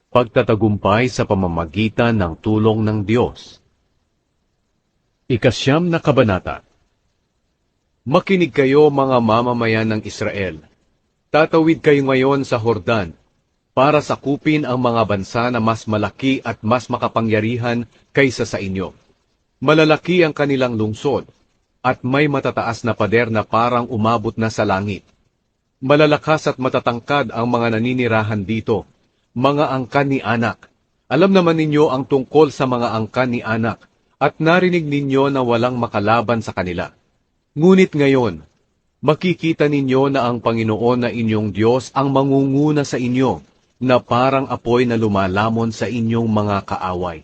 Pagtatagumpay sa pamamagitan ng tulong ng Diyos. Ikasyam na kabanata. Makinig kayo mga mamamayan ng Israel. Tatawid kayo ngayon sa Hordan para sakupin ang mga bansa na mas malaki at mas makapangyarihan kaysa sa inyo. Malalaki ang kanilang lungsod at may matataas na pader na parang umabot na sa langit. Malalakas at matatangkad ang mga naninirahan dito, mga angkan ni Anak. Alam naman ninyo ang tungkol sa mga angkan ni Anak, at narinig ninyo na walang makalaban sa kanila. Ngunit ngayon, makikita ninyo na ang Panginoon na inyong Diyos ang mangunguna sa inyo, na parang apoy na lumalamon sa inyong mga kaaway.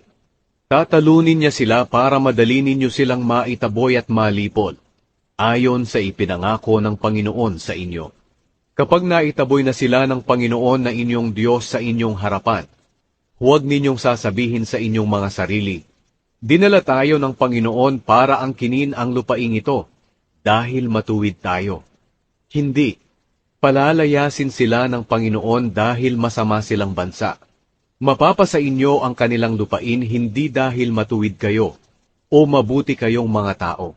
Tatalunin niya sila para madali ninyo silang maitaboy at malipol, ayon sa ipinangako ng Panginoon sa inyo. Kapag naitaboy na sila ng Panginoon na inyong Diyos sa inyong harapan, huwag ninyong sasabihin sa inyong mga sarili, dinala tayo ng Panginoon para angkinin ang lupaing ito, dahil matuwid tayo. Hindi, palalayasin sila ng Panginoon dahil masama silang bansa. Mapapasa inyo ang kanilang lupain hindi dahil matuwid kayo, o mabuti kayong mga tao,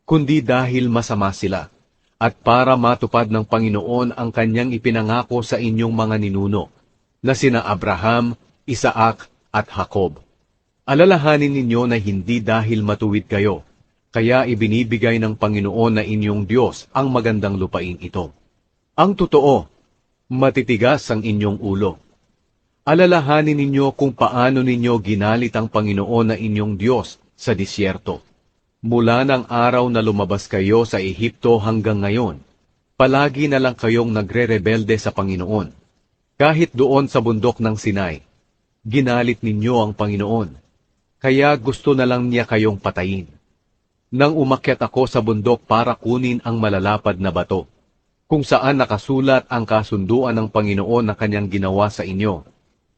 kundi dahil masama sila. At para matupad ng Panginoon ang kanyang ipinangako sa inyong mga ninuno, na sina Abraham, Isaac, at Jacob. Alalahanin ninyo na hindi dahil matuwid kayo, kaya ibinibigay ng Panginoon na inyong Diyos ang magandang lupain ito. Ang totoo, matitigas ang inyong ulo. Alalahanin ninyo kung paano ninyo ginalit ang Panginoon na inyong Diyos sa disyerto. Mula ng araw na lumabas kayo sa Ehipto hanggang ngayon, palagi na lang kayong nagre-rebelde sa Panginoon. Kahit doon sa bundok ng Sinai, ginalit ninyo ang Panginoon. Kaya gusto na lang niya kayong patayin. Nang umakyat ako sa bundok para kunin ang malalapad na bato, kung saan nakasulat ang kasunduan ng Panginoon na kanyang ginawa sa inyo,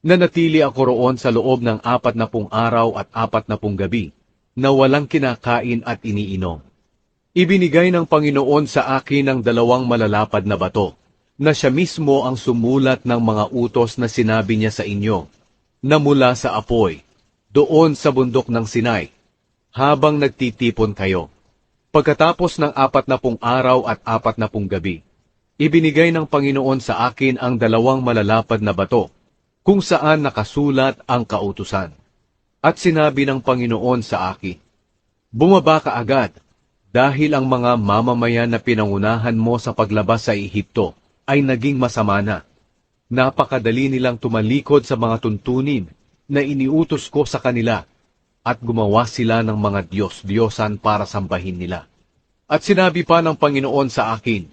nanatili ako roon sa loob ng 40 araw at 40 gabi, na walang kinakain at iniinom. Ibinigay ng Panginoon sa akin ang 2 malalapad na bato, na siya mismo ang sumulat ng mga utos na sinabi niya sa inyo, na mula sa apoy, doon sa bundok ng Sinai, habang nagtitipon kayo. Pagkatapos ng 40 araw at 40 gabi, ibinigay ng Panginoon sa akin ang 2 malalapad na bato, kung saan nakasulat ang kautusan. At sinabi ng Panginoon sa akin, bumaba ka agad, dahil ang mga mamamayan na pinangunahan mo sa paglabas sa Ehipto ay naging masama na. Napakadali nilang tumalikod sa mga tuntunin na iniutos ko sa kanila, at gumawa sila ng mga Diyos-Diyosan para sambahin nila. At sinabi pa ng Panginoon sa akin,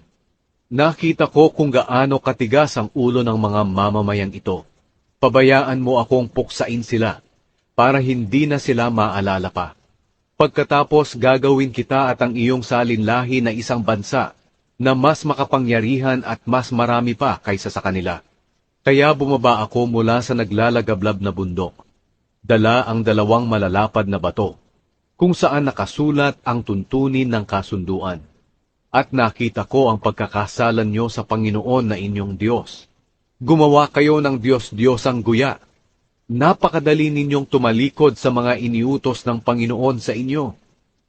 nakita ko kung gaano katigas ang ulo ng mga mamamayang ito. Pabayaan mo akong puksain sila, para hindi na sila maalala pa. Pagkatapos gagawin kita at ang iyong salinlahi na isang bansa, na mas makapangyarihan at mas marami pa kaysa sa kanila. Kaya bumaba ako mula sa naglalagablab na bundok. Dala ang 2 malalapad na bato, kung saan nakasulat ang tuntunin ng kasunduan. At nakita ko ang pagkakasalan nyo sa Panginoon na inyong Diyos. Gumawa kayo ng Diyos-Diyosang guya. Napakadali ninyong tumalikod sa mga iniutos ng Panginoon sa inyo.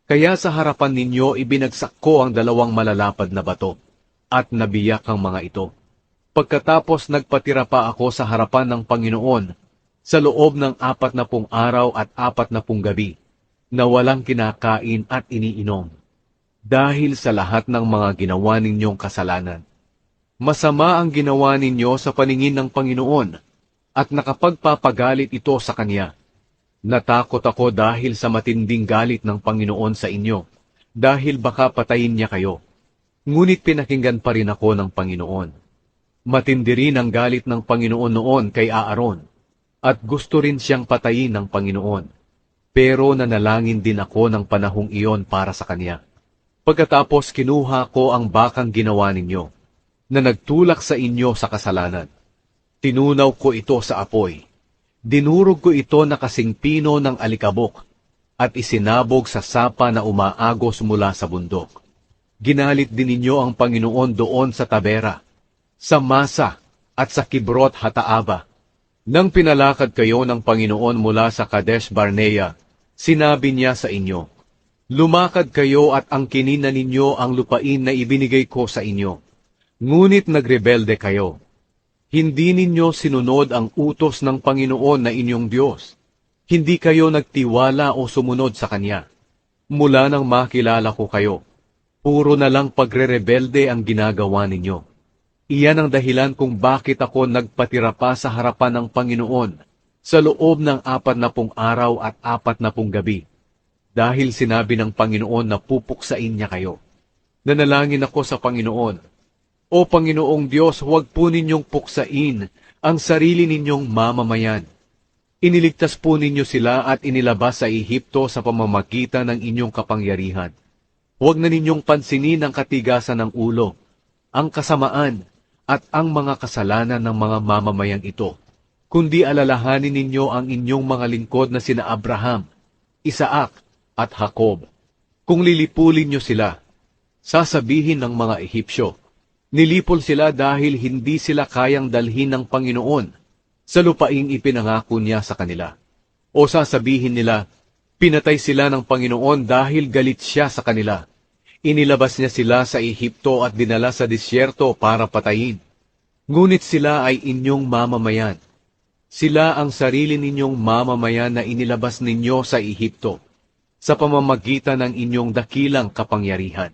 Kaya sa harapan ninyo ibinagsak ko ang 2 malalapad na bato, at nabiyak ang mga ito. Pagkatapos nagpatira pa ako sa harapan ng Panginoon, sa loob ng 40 araw at 40 gabi, na walang kinakain at iniinom, dahil sa lahat ng mga ginawa ninyong kasalanan. Masama ang ginawa ninyo sa paningin ng Panginoon, at nakapagpapagalit ito sa Kanya. Natakot ako dahil sa matinding galit ng Panginoon sa inyo, dahil baka patayin niya kayo. Ngunit pinakinggan pa rin ako ng Panginoon. Matindi rin ang galit ng Panginoon noon kay Aaron, at gusto rin siyang patayin ng Panginoon. Pero nanalangin din ako ng panahong iyon para sa kanya. Pagkatapos kinuha ko ang bakang ginawa ninyo, na nagtulak sa inyo sa kasalanan. Tinunaw ko ito sa apoy. Dinurog ko ito na kasing pino ng alikabok, at isinabog sa sapa na umaagos mula sa bundok. Ginalit din ninyo ang Panginoon doon sa Tabera, sa Masa at sa Kibrot Hataaba. Nang pinalakad kayo ng Panginoon mula sa Kadesh Barnea, sinabi niya sa inyo, lumakad kayo at angkinin na ninyo ang lupain na ibinigay ko sa inyo. Ngunit nagrebelde kayo. Hindi ninyo sinunod ang utos ng Panginoon na inyong Diyos. Hindi kayo nagtiwala o sumunod sa Kanya. Mula nang makilala ko kayo, puro na lang pagre-rebelde ang ginagawa ninyo. Iyan ang dahilan kung bakit ako nagpatira pa sa harapan ng Panginoon sa loob ng 40 araw at 40 gabi. Dahil sinabi ng Panginoon na pupuksain niya kayo. Nanalangin ako sa Panginoon, O Panginoong Diyos, huwag po ninyong puksain ang sarili ninyong mamamayan. Iniligtas po ninyo sila at inilabas sa Ehipto sa pamamagitan ng inyong kapangyarihan. Huwag na ninyong pansinin ang katigasan ng ulo, ang kasamaan, at ang mga kasalanan ng mga mamamayang ito, kundi alalahanin ninyo ang inyong mga lingkod na sina Abraham, Isaac, at Jacob. Kung lilipulin nyo sila, sasabihin ng mga Ehipsyo, nilipol sila dahil hindi sila kayang dalhin ng Panginoon sa lupaing ipinangako niya sa kanila. O sasabihin nila, pinatay sila ng Panginoon dahil galit siya sa kanila. Inilabas niya sila sa Ehipto at dinala sa disyerto para patayin. Ngunit sila ay inyong mamamayan. Sila ang sarili ninyong mamamayan na inilabas ninyo sa Ehipto, sa pamamagitan ng inyong dakilang kapangyarihan.